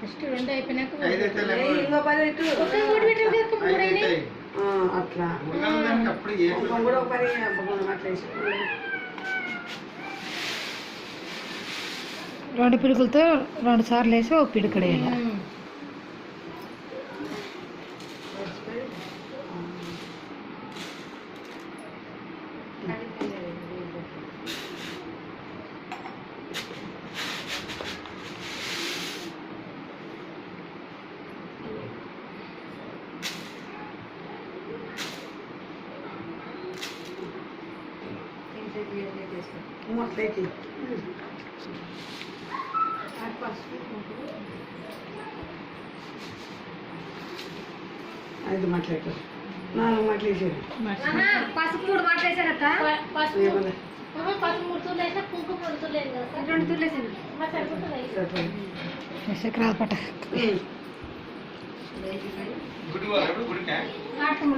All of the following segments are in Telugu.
ఫస్ట్ రెండు అయిపోయినాక అట్లా రెండు పిడుకులతో 2 సార్లు వేసి ఒక పిడుకడ మొట్లయితే ఐదు మాట్లాడు 4 మాట్లాడేసారు పసుపు 3 మాట్లాడేసారు అక్క. రాదు పట్ట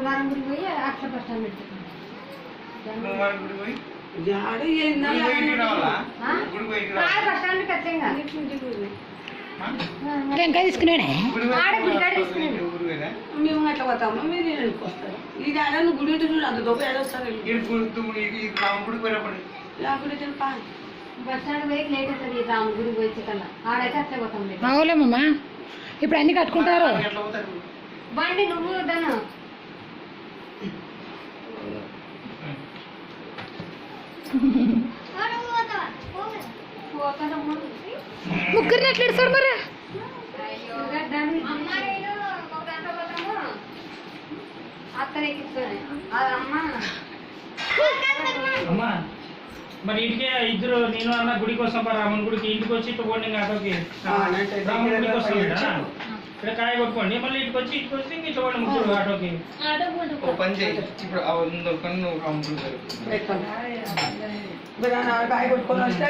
వారం గుడి పోయి అట్లా బస్ స్టాండ్ పెట్టుకున్నాం. బస్ స్టాండ్ ఖచ్చితంగా టెంకాయ తీసుకున్నాడే మేము అట్లా పోతాము మీరు వస్తారు ఈ ఆడ నువ్వు గుడి చూడు అంత దొప్ప ఏడొస్తారు బస్ స్టాండ్ పోయి లేట్ అవుతుంది రాము గుడి పోయి కల్లా ఆడైతే అట్లా పోతాం. అవులేమ్మా ఇప్పుడు అన్ని కట్టుకుంటారు బండి నువ్వు దాను ముగ్గురిని ఎట్లా ఇస్తారు మరి అమ్మా మరి ఇంటికే ఇద్దరు నేను అన్న గుడికి వస్తాం రాముని గుడికి ఇంటికి వచ్చి ఇటు పోండి ఆటోకి రాముని గుడికి వస్తాం ఇక్కడ కాయ కొట్టుకోండి మళ్ళీ ఇంటికి వచ్చి ఇంక ఇట్లా పోండి ముగ్గురు ఆటోకి పని చేయి ఇప్పుడు కాయ కొట్టుకొని వస్తే